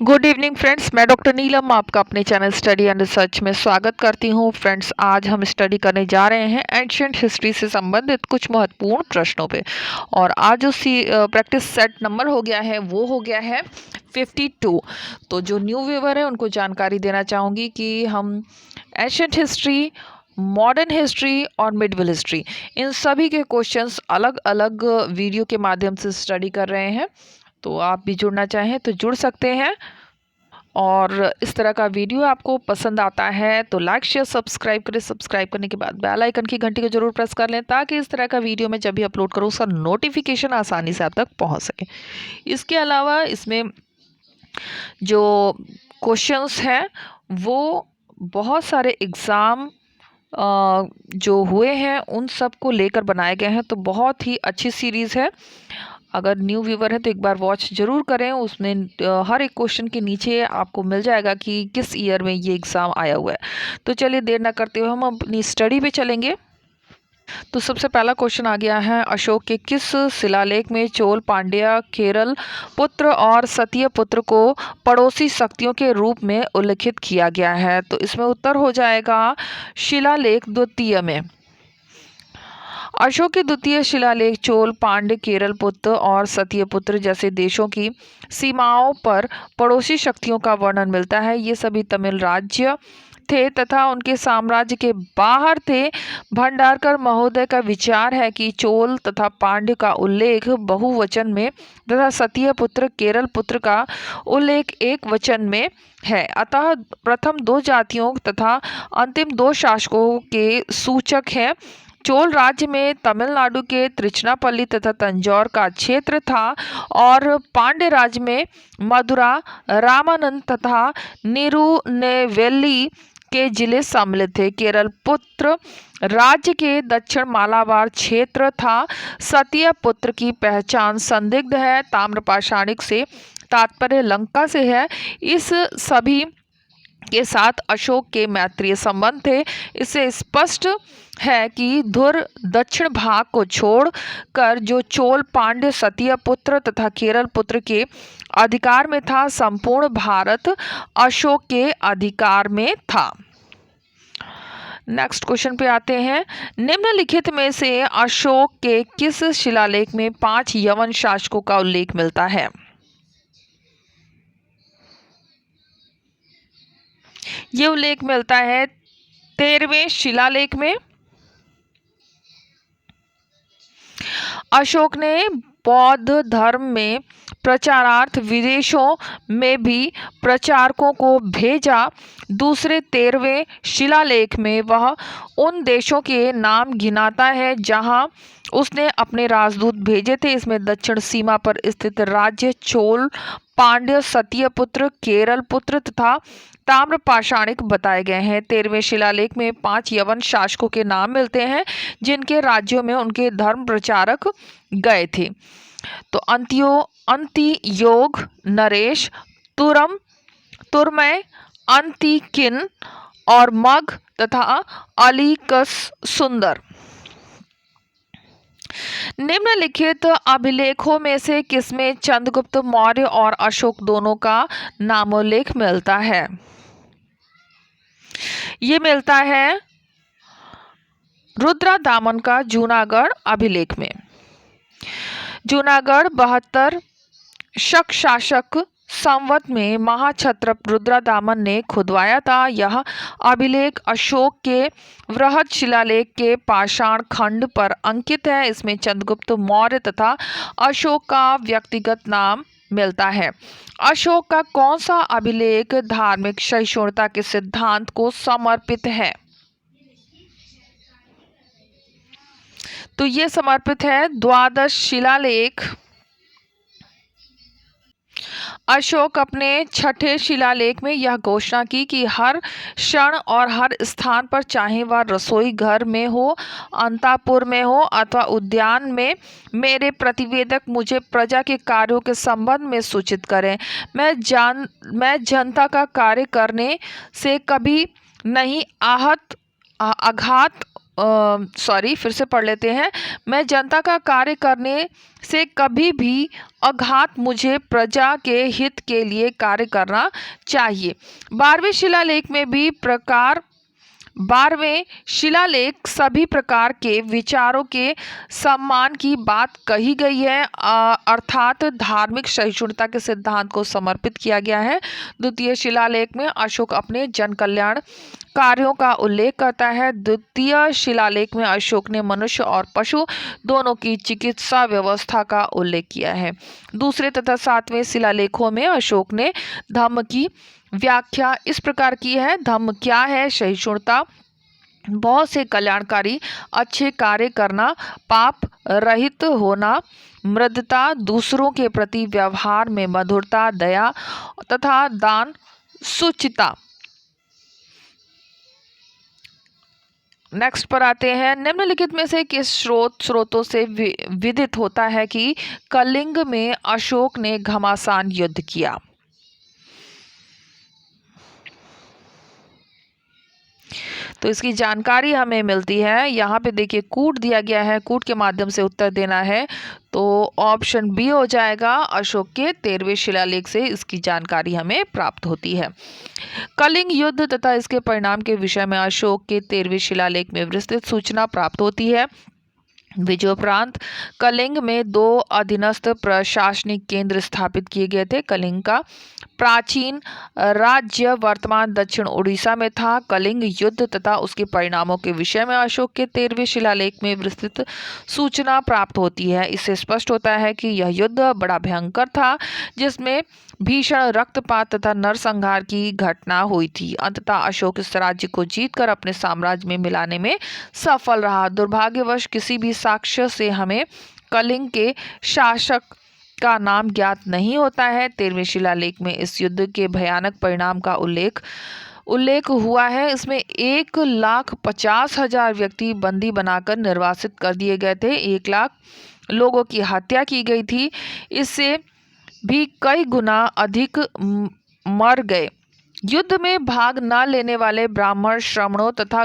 Good evening friends, मैं doctor नीलम आपका अपने चैनल स्टडी एंड रिसर्च में स्वागत करती हूं। फ्रेंड्स, आज हम स्टडी करने जा रहे हैं एंशिएंट हिस्ट्री से संबंधित कुछ महत्वपूर्ण प्रश्नों पे। और आज उसी प्रैक्टिस सेट नंबर हो गया है, वो हो गया है 52। तो जो न्यू व्यूअर है उनको जानकारी देना चाहूँगी कि हम एंशिएंट हिस्ट्री, मॉडर्न हिस्ट्री और मिडवल हिस्ट्री, इन सभी के क्वेश्चंस अलग अलग वीडियो के माध्यम से स्टडी कर रहे हैं। तो आप भी जुड़ना चाहें तो जुड़ सकते हैं। और इस तरह का वीडियो आपको पसंद आता है तो लाइक शेयर सब्सक्राइब करें। सब्सक्राइब करने के बाद बेल आइकन की घंटी को जरूर प्रेस कर लें, ताकि इस तरह का वीडियो मैं जब भी अपलोड करूँ उसका नोटिफिकेशन आसानी से आप तक पहुंच सके। इसके अलावा इसमें जो क्वेश्चंस हैं वो बहुत सारे एग्ज़ाम जो हुए हैं उन सब को लेकर बनाए गए हैं। तो बहुत ही अच्छी सीरीज़ है। अगर न्यू व्यूवर है तो एक बार वॉच जरूर करें। उसमें हर एक क्वेश्चन के नीचे आपको मिल जाएगा कि किस ईयर में ये एग्ज़ाम आया हुआ है। तो चलिए देर ना करते हुए हम अपनी स्टडी पे चलेंगे। तो सबसे पहला क्वेश्चन आ गया है, अशोक के किस शिलालेख में चोल, पांड्या, केरल पुत्र और सतीय पुत्र को पड़ोसी शक्तियों के रूप में उल्लिखित किया गया है? तो इसमें उत्तर हो जाएगा शिलालेख द्वितीय में। अशोक के द्वितीय शिलालेख चोल, पांड्य, केरल पुत्र और सतीय पुत्र जैसे देशों की सीमाओं पर पड़ोसी शक्तियों का वर्णन मिलता है। ये सभी तमिल राज्य थे तथा उनके साम्राज्य के बाहर थे। भंडारकर महोदय का विचार है कि चोल तथा पांड्य का उल्लेख बहुवचन में तथा सतीय पुत्र, केरल पुत्र का उल्लेख एक वचन में है। अतः प्रथम दो जातियों तथा अंतिम दो शासकों के सूचक हैं। चोल राज्य में तमिलनाडु के त्रिचनापल्ली तथा तंजौर का क्षेत्र था और पांड्य राज्य में मदुरा, रामानंद तथा निरुनेवेली के जिले सम्मिलित थे। केरल पुत्र राज्य के दक्षिण मालाबार क्षेत्र था। सतीय पुत्र की पहचान संदिग्ध है। ताम्रपाषाणिक से तात्पर्य लंका से है। इस सभी के साथ अशोक के मैत्रीय संबंध थे। इससे स्पष्ट है कि धुर दक्षिण भाग को छोड़कर जो चोल, पांड्य, सतीय पुत्र तथा केरल पुत्र के अधिकार में था, संपूर्ण भारत अशोक के अधिकार में था। नेक्स्ट क्वेश्चन पे आते हैं, निम्नलिखित में से अशोक के किस शिलालेख में 5 यवन शासकों का उल्लेख मिलता है? ये उल्लेख मिलता है 13वें शिलालेख में। अशोक ने बौद्ध धर्म में प्रचारार्थ विदेशों में भी प्रचारकों को भेजा। दूसरे 13वें शिलालेख में वह उन देशों के नाम गिनाता है जहां उसने अपने राजदूत भेजे थे। इसमें दक्षिण सीमा पर स्थित राज्य चोल, पांड्य, सतीय पुत्र, केरल पुत्र तथा ताम्रपाषाणिक बताए गए हैं। 13वें शिलालेख में 5 यवन शासकों के नाम मिलते हैं जिनके राज्यों में उनके धर्म प्रचारक गए थे। तो अंतियोग नरेश, तुरम, तुरमय, अंतिकिन और मग तथा अलीकस सुंदर। निम्नलिखित अभिलेखों में से किसमें चंद्रगुप्त मौर्य और अशोक दोनों का नामोल्लेख मिलता है? ये मिलता है रुद्रदामन का जूनागढ़ अभिलेख में। जूनागढ़ 72 शक शासक संवत में महाक्षत्रप रुद्रदामन ने खुदवाया था। यह अभिलेख अशोक के वृहद शिलालेख के पाषाण खंड पर अंकित है। इसमें चंद्रगुप्त मौर्य तथा अशोक का व्यक्तिगत नाम मिलता है। अशोक का कौन सा अभिलेख धार्मिक सहिष्णुता के सिद्धांत को समर्पित है? तो ये समर्पित है द्वादश शिलालेख। अशोक अपने छठे शिलालेख में यह घोषणा की कि हर क्षण और हर स्थान पर, चाहे वह रसोई घर में हो, अंतापुर में हो अथवा उद्यान में, मेरे प्रतिवेदक मुझे प्रजा के कार्यों के संबंध में सूचित करें। मैं जनता का कार्य करने से कभी नहीं आघात फिर से पढ़ लेते हैं। मैं जनता का कार्य करने से कभी भी अघात, मुझे प्रजा के हित के लिए कार्य करना चाहिए। 12वें शिलालेख सभी प्रकार के विचारों के सम्मान की बात कही गई है, अर्थात धार्मिक सहिष्णुता के सिद्धांत को समर्पित किया गया है। द्वितीय शिलालेख में अशोक अपने जन कल्याण कार्यों का उल्लेख करता है। द्वितीय शिलालेख में अशोक ने मनुष्य और पशु दोनों की चिकित्सा व्यवस्था का उल्लेख किया है। दूसरे तथा सातवें शिलालेखों में अशोक ने धम्म की व्याख्या इस प्रकार की है। धम्म क्या है? सहिष्णुता, बहुत से कल्याणकारी अच्छे कार्य करना, पाप रहित होना, मृदुता, दूसरों के प्रति व्यवहार में मधुरता, दया तथा दान, सुचिता। नेक्स्ट पर आते हैं। निम्नलिखित में से किस स्रोतों से विदित होता है कि कलिंग में अशोक ने घमासान युद्ध किया? तो इसकी जानकारी हमें मिलती है, यहाँ पे देखिए कूट दिया गया है, कूट के माध्यम से उत्तर देना है। तो ऑप्शन बी हो जाएगा, अशोक के 13वें शिलालेख से इसकी जानकारी हमें प्राप्त होती है। कलिंग युद्ध तथा इसके परिणाम के विषय में अशोक के 13वें शिलालेख में विस्तृत सूचना प्राप्त होती है। विजयोपरांत कलिंग में 2 अधीनस्थ प्रशासनिक केंद्र स्थापित किए गए थे। कलिंग का प्राचीन राज्य वर्तमान दक्षिण उड़ीसा में था। कलिंग युद्ध तथा उसके परिणामों के विषय में अशोक के 13वें शिलालेख में विस्तृत सूचना प्राप्त होती है। इससे स्पष्ट होता है कि यह युद्ध बड़ा भयंकर था, जिसमें भीषण रक्तपात तथा नरसंहार की घटना हुई थी। अंततः अशोक इस राज्य को जीतकर अपने साम्राज्य में मिलाने में सफल रहा। दुर्भाग्यवश किसी भी साक्ष्य से हमें कलिंग के शासक का नाम ज्ञात नहीं होता है। 13वें शिलालेख में इस युद्ध के भयानक परिणाम का उल्लेख हुआ है। इसमें 1,50,000 व्यक्ति बंदी बनाकर निर्वासित कर दिए गए थे। 1 लाख लोगों की हत्या की गई थी। इससे भी कई गुना अधिक मर गए। युद्ध में भाग न लेने वाले ब्राह्मण, श्रमणों तथा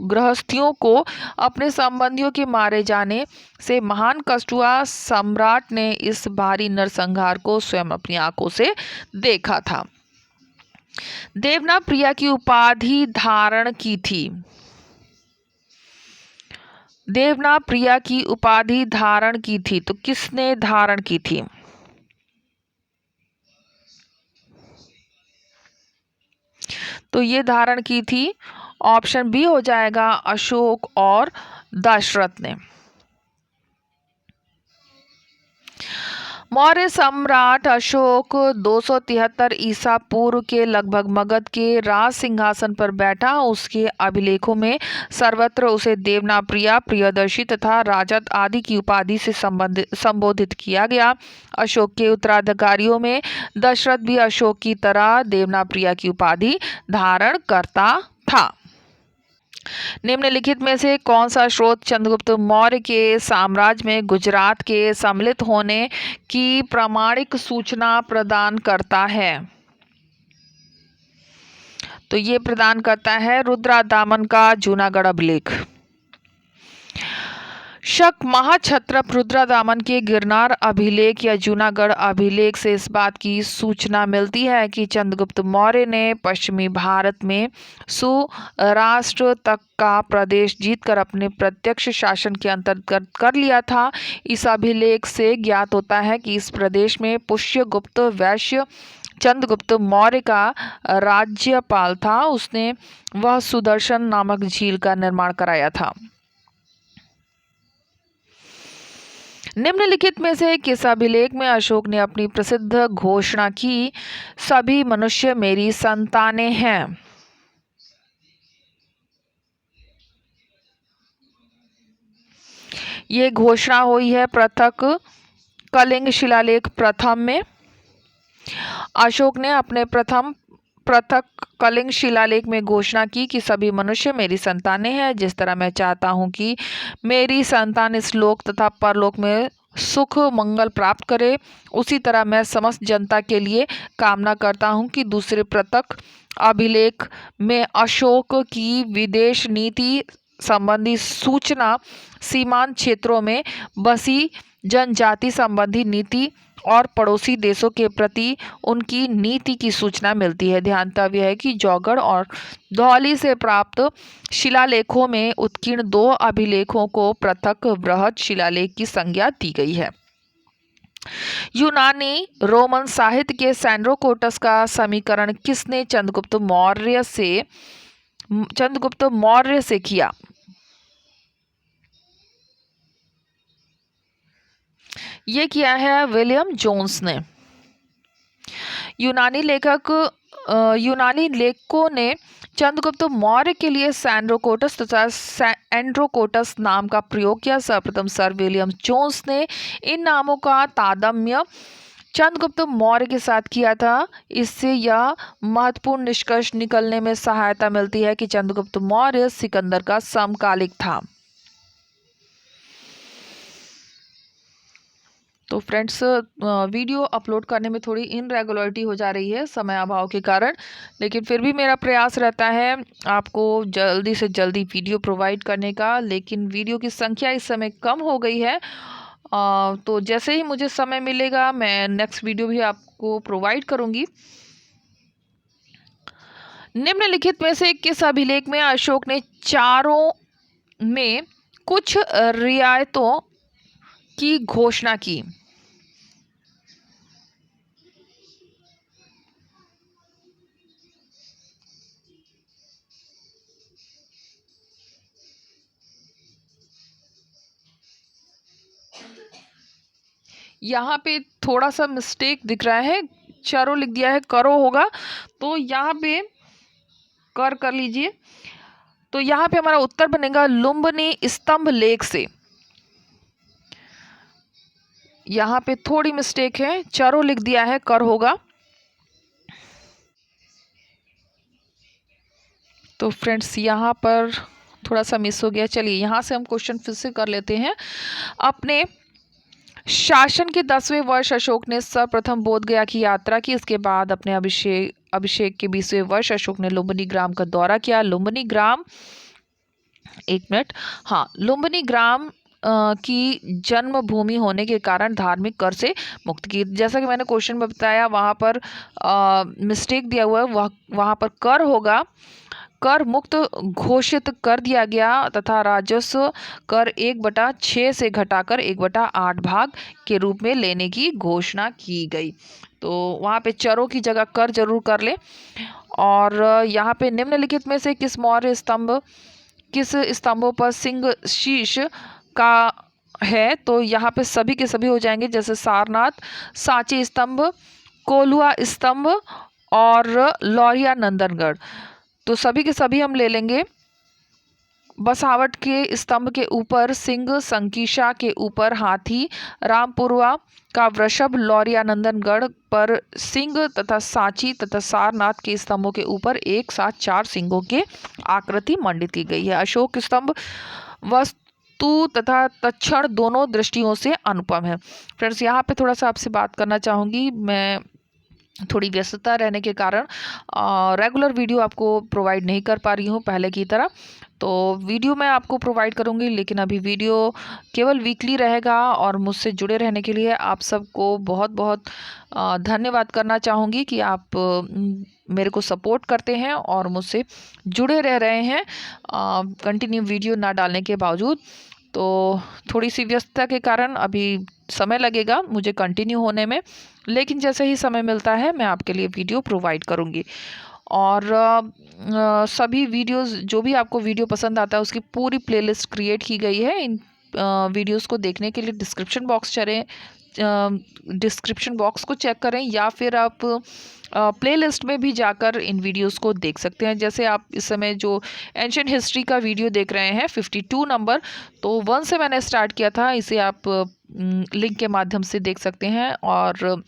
गृहस्थियों को अपने संबंधियों के मारे जाने से महान कष्ट हुआ। सम्राट ने इस भारी नरसंहार को स्वयं अपनी आंखों से देखा था। देवना प्रिया की उपाधि धारण की थी। देवना प्रिया की उपाधि धारण की थी, तो किसने धारण की थी? तो ये धारण की थी, ऑप्शन बी हो जाएगा, अशोक और दशरथ ने। मौर्य सम्राट अशोक 273 ईसा पूर्व के लगभग मगध के राज सिंहासन पर बैठा। उसके अभिलेखों में सर्वत्र उसे देवना प्रिया, प्रियदर्शी तथा राजत आदि की उपाधि से संबोधित किया गया। अशोक के उत्तराधिकारियों में दशरथ भी अशोक की तरह देवना प्रिया की उपाधि धारण करता था। निम्नलिखित में से कौन सा स्रोत चंद्रगुप्त मौर्य के साम्राज्य में गुजरात के सम्मिलित होने की प्रामाणिक सूचना प्रदान करता है? तो ये प्रदान करता है रुद्रदामन का जूनागढ़ अभिलेख। शक महाक्षत्रप रुद्रदामन के गिरनार अभिलेख या जूनागढ़ अभिलेख से इस बात की सूचना मिलती है कि चंद्रगुप्त मौर्य ने पश्चिमी भारत में सौराष्ट्र तक का प्रदेश जीतकर अपने प्रत्यक्ष शासन के अंतर्गत कर लिया था। इस अभिलेख से ज्ञात होता है कि इस प्रदेश में पुष्यगुप्त वैश्य चंद्रगुप्त मौर्य का राज्यपाल था। उसने वह सुदर्शन नामक झील का निर्माण कराया था। निम्नलिखित में से किस अभिलेख में अशोक ने अपनी प्रसिद्ध घोषणा की, सभी मनुष्य मेरी संतानें हैं? ये घोषणा हुई है पृथक कलिंग शिलालेख प्रथम में। अशोक ने अपने पृथक कलिंग शिलालेख में घोषणा की कि सभी मनुष्य मेरी संतानें हैं। जिस तरह मैं चाहता हूं कि मेरी संतान इस लोक तथा परलोक में सुख मंगल प्राप्त करे, उसी तरह मैं समस्त जनता के लिए कामना करता हूं कि दूसरे पृथक अभिलेख में अशोक की विदेश नीति संबंधी सूचना सीमांत क्षेत्रों में बसी जनजाति संबंधी नीति और पड़ोसी देशों के प्रति उनकी नीति की सूचना मिलती है। ध्यातव्य है कि जौगढ़ और धौली से प्राप्त शिलालेखों में उत्कीर्ण 2 अभिलेखों को पृथक बृहद शिलालेख की संज्ञा दी गई है। यूनानी रोमन साहित्य के सैंड्रोकोटस का समीकरण किसने चंद्रगुप्त मौर्य से किया? ये किया है विलियम जोन्स ने। यूनानी लेखकों ने चंद्रगुप्त मौर्य के लिए सैंड्रोकोटस तथा एंड्रोकोटस नाम का प्रयोग किया। सर्वप्रथम सर विलियम जोन्स ने इन नामों का तादम्य चंद्रगुप्त मौर्य के साथ किया था। इससे यह महत्वपूर्ण निष्कर्ष निकलने में सहायता मिलती है कि चंद्रगुप्त मौर्य सिकंदर का समकालिक था। तो फ्रेंड्स, वीडियो अपलोड करने में थोड़ी इनरेगुलरिटी हो जा रही है समय अभाव के कारण, लेकिन फिर भी मेरा प्रयास रहता है आपको जल्दी से जल्दी वीडियो प्रोवाइड करने का। लेकिन वीडियो की संख्या इस समय कम हो गई है, तो जैसे ही मुझे समय मिलेगा मैं नेक्स्ट वीडियो भी आपको प्रोवाइड करूंगी। निम्नलिखित में से किस अभिलेख में अशोक ने चारों में कुछ रियायतों की घोषणा की? यहाँ पे थोड़ा सा मिस्टेक दिख रहा है, चारों लिख दिया है, करो होगा, तो यहाँ पे कर लीजिए। तो यहाँ पे हमारा उत्तर बनेगा लुम्बिनी स्तंभ लेख से। यहाँ पे थोड़ी मिस्टेक है, चारों लिख दिया है, कर होगा। तो फ्रेंड्स, यहाँ पर थोड़ा सा मिस हो गया। चलिए यहाँ से हम क्वेश्चन फिर से कर लेते हैं। अपने शासन के 10वें वर्ष अशोक ने सर्वप्रथम बोध गया की यात्रा की। इसके बाद अपने अभिषेक के 20वें वर्ष अशोक ने लुम्बिनी ग्राम का दौरा किया। लुम्बिनी ग्राम, एक मिनट, हाँ, लुम्बिनी ग्राम की जन्मभूमि होने के कारण धार्मिक कर से मुक्त की। जैसा कि मैंने क्वेश्चन में बताया, वहाँ पर मिस्टेक दिया हुआ है, वहाँ पर कर होगा। कर मुक्त घोषित कर दिया गया तथा राजस्व कर 1/6 से घटाकर 1/8 भाग के रूप में लेने की घोषणा की गई। तो वहाँ पे चरों की जगह कर जरूर कर ले। और यहाँ पे निम्नलिखित में से किस स्तंभों पर सिंह शीश का है? तो यहाँ पे सभी के सभी हो जाएंगे, जैसे सारनाथ, सांची स्तंभ, कोल्हुआ स्तंभ और लौरिया नंदनगढ़। तो सभी के सभी हम ले लेंगे। बसावट के स्तंभ के ऊपर सिंह, संकीशा के ऊपर हाथी, रामपुरवा का वृषभ, लौरिया नंदनगढ़ पर सिंह तथा सांची तथा सारनाथ के स्तंभों के ऊपर एक साथ 4 सिंहों के आकृति मंडित की गई है। अशोक स्तंभ वस्तु तथा तत्क्षण दोनों दृष्टियों से अनुपम है। फ्रेंड्स, यहाँ पे थोड़ा सा आपसे बात करना चाहूँगी। मैं थोड़ी व्यस्तता रहने के कारण रेगुलर वीडियो आपको प्रोवाइड नहीं कर पा रही हूँ पहले की तरह। तो वीडियो मैं आपको प्रोवाइड करूँगी, लेकिन अभी वीडियो केवल वीकली रहेगा। और मुझसे जुड़े रहने के लिए आप सबको बहुत बहुत धन्यवाद करना चाहूँगी कि आप मेरे को सपोर्ट करते हैं और मुझसे जुड़े रह रहे हैं कंटिन्यू वीडियो ना डालने के बावजूद। तो थोड़ी सी व्यस्तता के कारण अभी समय लगेगा मुझे कंटिन्यू होने में, लेकिन जैसे ही समय मिलता है मैं आपके लिए वीडियो प्रोवाइड करूँगी। और सभी वीडियोस, जो भी आपको वीडियो पसंद आता है उसकी पूरी प्लेलिस्ट क्रिएट की गई है। इन वीडियोस को देखने के लिए डिस्क्रिप्शन बॉक्स को चेक करें, या फिर आप प्लेलिस्ट में भी जाकर इन वीडियोस को देख सकते हैं। जैसे आप इस समय जो एंशिएंट हिस्ट्री का वीडियो देख रहे हैं 52 नंबर, तो 1 से मैंने स्टार्ट किया था। इसे आप लिंक के माध्यम से देख सकते हैं। और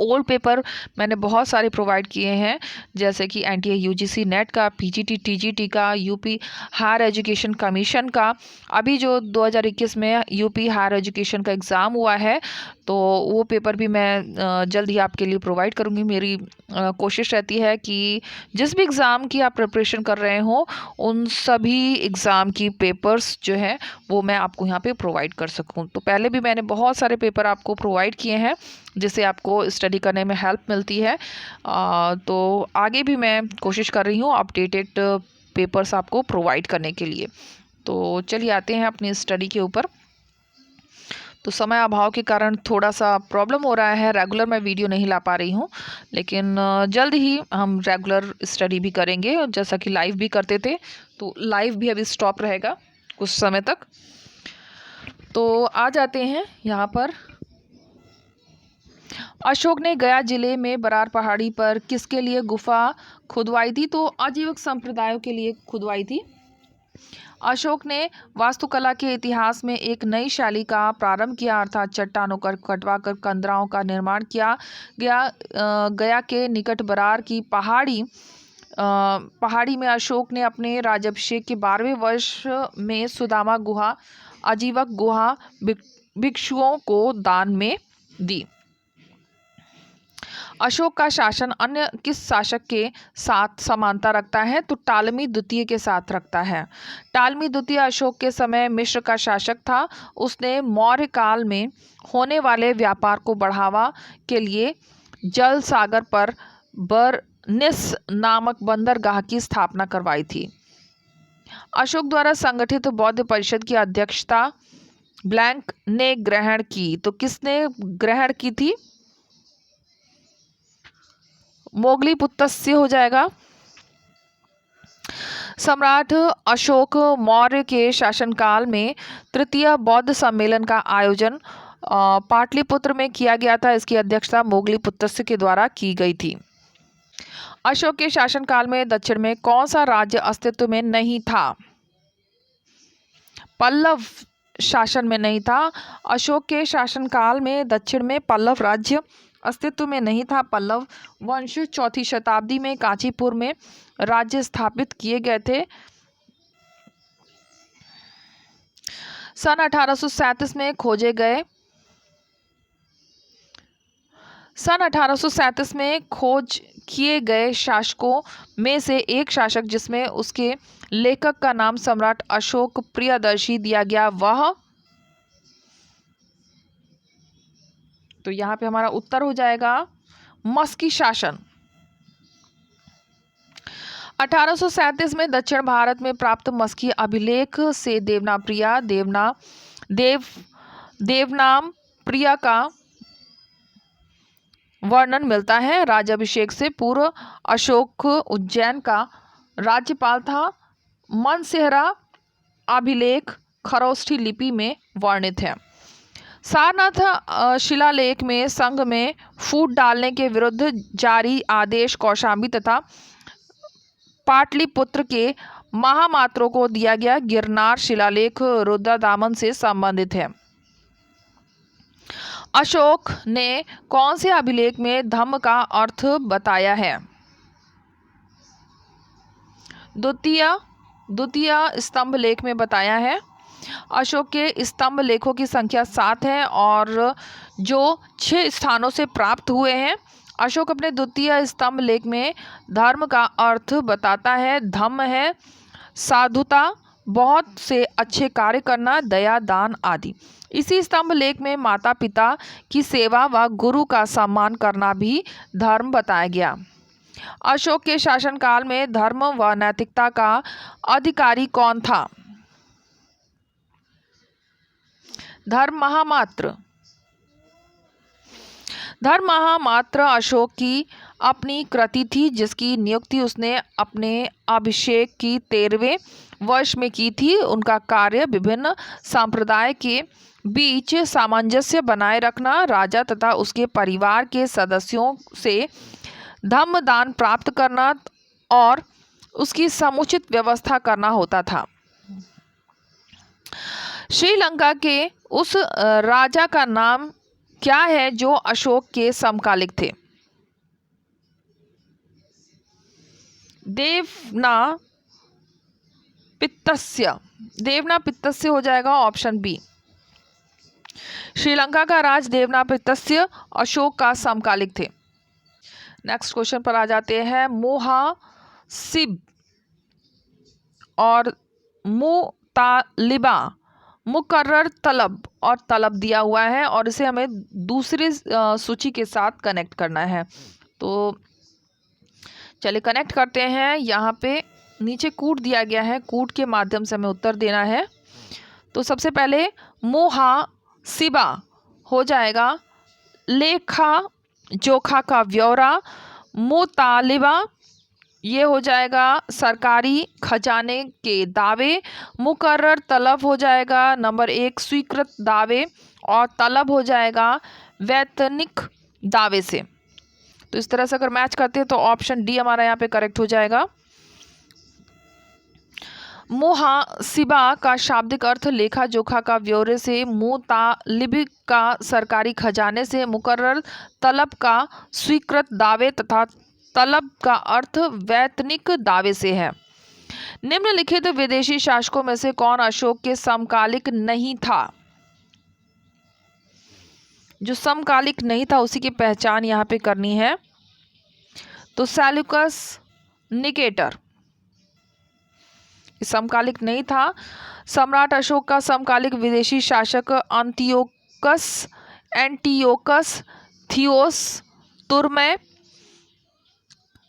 ओल्ड पेपर मैंने बहुत सारे प्रोवाइड किए हैं, जैसे कि एनटीए यूजीसी नेट का, पीजीटी टीजीटी का, यूपी हायर एजुकेशन कमीशन का। अभी जो 2021 में यूपी हायर एजुकेशन का एग्ज़ाम हुआ है, तो वो पेपर भी मैं जल्द ही आपके लिए प्रोवाइड करूँगी। मेरी कोशिश रहती है कि जिस भी एग्ज़ाम की आप प्रिपरेशन कर रहे हो, उन सभी एग्ज़ाम की पेपर्स जो है वो मैं आपको यहाँ पे प्रोवाइड कर सकूँ। तो पहले भी मैंने बहुत सारे पेपर आपको प्रोवाइड किए हैं, जिससे आपको स्टडी करने में हेल्प मिलती है। तो आगे भी मैं कोशिश कर रही हूँ अपडेटेड पेपर्स आपको प्रोवाइड करने के लिए। तो चलिए आते हैं अपनी स्टडी के ऊपर। तो समय अभाव के कारण थोड़ा सा प्रॉब्लम हो रहा है, रेगुलर मैं वीडियो नहीं ला पा रही हूँ, लेकिन जल्द ही हम रेगुलर स्टडी भी करेंगे। और जैसा कि लाइव भी करते थे, तो लाइव भी अभी स्टॉप रहेगा कुछ समय तक। तो आ जाते हैं यहाँ पर। अशोक ने गया जिले में बरार पहाड़ी पर किसके लिए गुफा खुदवाई थी? तो आजीविक संप्रदायों के लिए खुदवाई थी। अशोक ने वास्तुकला के इतिहास में एक नई शैली का प्रारंभ किया, अर्थात चट्टानों कर कटवाकर कंदराओं का निर्माण किया गया। गया के निकट बरार की पहाड़ी में अशोक ने अपने राज्याभिषेक के 12वें वर्ष में सुदामा गुहा, आजीवक गुहा भिक्षुओं को दान में दी। अशोक का शासन अन्य किस शासक के साथ समानता रखता है? तो टालमी द्वितीय के साथ रखता है। टालमी द्वितीय अशोक के समय मिस्र का शासक था। उसने मौर्य काल में होने वाले व्यापार को बढ़ावा के लिए जल सागर पर बरनिस नामक बंदरगाह की स्थापना करवाई थी। अशोक द्वारा संगठित बौद्ध परिषद की अध्यक्षता ब्लैंक ने ग्रहण की। तो किसने ग्रहण की थी? मोगलीपुत्रस्य हो जाएगा। सम्राट अशोक मौर्य के शासनकाल में तृतीय बौद्ध सम्मेलन का आयोजन पाटलिपुत्र में किया गया था। इसकी अध्यक्षता मोगलीपुत्रस्य के द्वारा की गई थी। अशोक के शासनकाल में दक्षिण में कौन सा राज्य अस्तित्व में नहीं था? पल्लव शासन में नहीं था। अशोक के शासनकाल में दक्षिण में पल्लव राज्य अस्तित्व में नहीं था। पल्लव वंश 4वीं शताब्दी में कांचीपुर में राज्य स्थापित किए गए थे। सन 1837 में खोज किए गए शासकों में से एक शासक जिसमें उसके लेखक का नाम सम्राट अशोक प्रियदर्शी दिया गया, वह, तो यहाँ पे हमारा उत्तर हो जाएगा मस्की शासन। 1837 में दक्षिण भारत में प्राप्त मस्की अभिलेख से देवनाम प्रिया का वर्णन मिलता है। राज्याभिषेक से पूर्व अशोक उज्जैन का राज्यपाल था। मनसेहरा अभिलेख खरोष्ठी लिपि में वर्णित है। सारनाथ शिलालेख में संघ में फूट डालने के विरुद्ध जारी आदेश कौशाम्बी तथा पाटलिपुत्र के महामात्रों को दिया गया। गिरनार शिलालेख रुद्रदामन से संबंधित है। अशोक ने कौन से अभिलेख में धम्म का अर्थ बताया है? द्वितीय स्तंभ लेख में बताया है। अशोक के स्तंभ लेखों की संख्या 7 है और जो 6 स्थानों से प्राप्त हुए हैं। अशोक अपने द्वितीय स्तंभ लेख में धर्म का अर्थ बताता है। धम्म है साधुता, बहुत से अच्छे कार्य करना, दया, दान आदि। इसी स्तंभ लेख में माता पिता की सेवा व गुरु का सम्मान करना भी धर्म बताया गया। अशोक के शासनकाल में धर्म व नैतिकता का अधिकारी कौन था? धर्म महामात्र अशोक की अपनी कृति थी, जिसकी नियुक्ति उसने अपने अभिषेक की 13वें वर्ष में की थी। उनका कार्य विभिन्न संप्रदाय के बीच सामंजस्य बनाए रखना, राजा तथा उसके परिवार के सदस्यों से धम्म दान प्राप्त करना और उसकी समुचित व्यवस्था करना होता था। श्रीलंका के उस राजा का नाम क्या है जो अशोक के समकालिक थे? देवना पित्तस्य, देवना पित्तस्य हो जाएगा ऑप्शन बी। श्रीलंका का राज देवना पित्तस्य अशोक का समकालिक थे। नेक्स्ट क्वेश्चन पर आ जाते हैं। मुहासिब और मुतालिबा, मुकर्रर तलब और तलब दिया हुआ है और इसे हमें दूसरी सूची के साथ कनेक्ट करना है। तो चलिए कनेक्ट करते हैं। यहाँ पे नीचे कूट दिया गया है, कूट के माध्यम से हमें उत्तर देना है। तो सबसे पहले मुहासिबा हो जाएगा लेखा जोखा का ब्यौरा। मुतालिबा ये हो जाएगा सरकारी खजाने के दावे। मुकर्रर तलब हो जाएगा नंबर 1 स्वीकृत दावे और तलब हो जाएगा वैतनिक दावे से। तो इस तरह से अगर मैच करते हैं तो ऑप्शन डी हमारा यहाँ पे करेक्ट हो जाएगा। मुहासिबा का शाब्दिक अर्थ लेखा जोखा का ब्यौरे से, मुतालिब का सरकारी खजाने से, मुकर्रर तलब का स्वीकृत दावे तथा तलब का अर्थ वैतनिक दावे से है। निम्नलिखित विदेशी शासकों में से कौन अशोक के समकालिक नहीं था? जो समकालिक नहीं था उसी की पहचान यहाँ पे करनी है। तो सेल्यूकस निकेटर समकालिक नहीं था। सम्राट अशोक का समकालिक विदेशी शासक एंटियोकस थियोस तुर्मै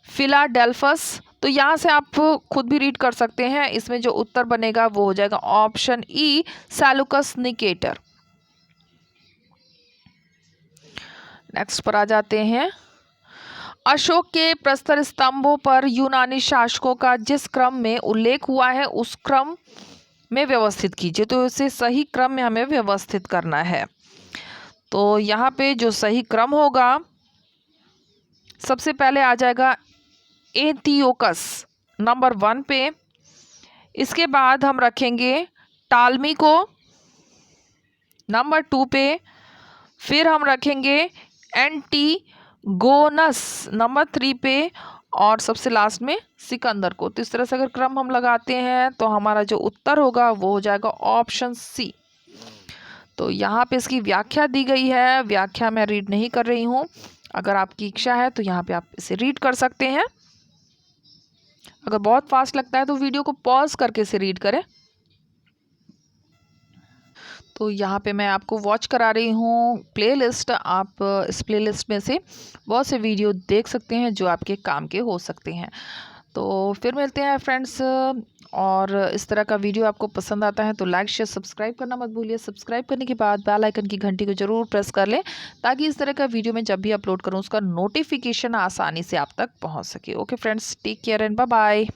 फिलाडेल्फस। तो यहाँ से आप खुद भी रीड कर सकते हैं। इसमें जो उत्तर बनेगा वो हो जाएगा option E Seleucus Nicator. Next पर आ जाते हैं। अशोक के प्रस्तर स्तंभों पर यूनानी शासकों का जिस क्रम में उल्लेख हुआ है उस क्रम में व्यवस्थित कीजिए। तो इसे सही क्रम में हमें व्यवस्थित करना है। तो यहाँ पे जो सही क्रम होगा सबसे पहले आ जाएगा एंटियोकस नंबर 1 पे। इसके बाद हम रखेंगे टालमी को नंबर 2 पे। फिर हम रखेंगे एंटीगोनस नंबर 3 पे और सबसे लास्ट में सिकंदर को। तो इस तरह से अगर क्रम हम लगाते हैं तो हमारा जो उत्तर होगा वो हो जाएगा ऑप्शन सी। तो यहाँ पे इसकी व्याख्या दी गई है, व्याख्या मैं रीड नहीं कर रही हूँ। अगर आपकी इच्छा है तो यहाँ पे आप इसे रीड कर सकते हैं। अगर बहुत फास्ट लगता है तो वीडियो को पॉज करके इसे रीड करें। तो यहाँ पे मैं आपको वॉच करा रही हूँ प्लेलिस्ट। आप इस प्लेलिस्ट में से बहुत से वीडियो देख सकते हैं जो आपके काम के हो सकते हैं। तो फिर मिलते हैं फ्रेंड्स। और इस तरह का वीडियो आपको पसंद आता है तो लाइक शेयर सब्सक्राइब करना मत भूलिए। सब्सक्राइब करने के बाद बेल आइकन की घंटी को जरूर प्रेस कर लें ताकि इस तरह का वीडियो मैं जब भी अपलोड करूँ उसका नोटिफिकेशन आसानी से आप तक पहुँच सके। Okay friends, take care and bye bye.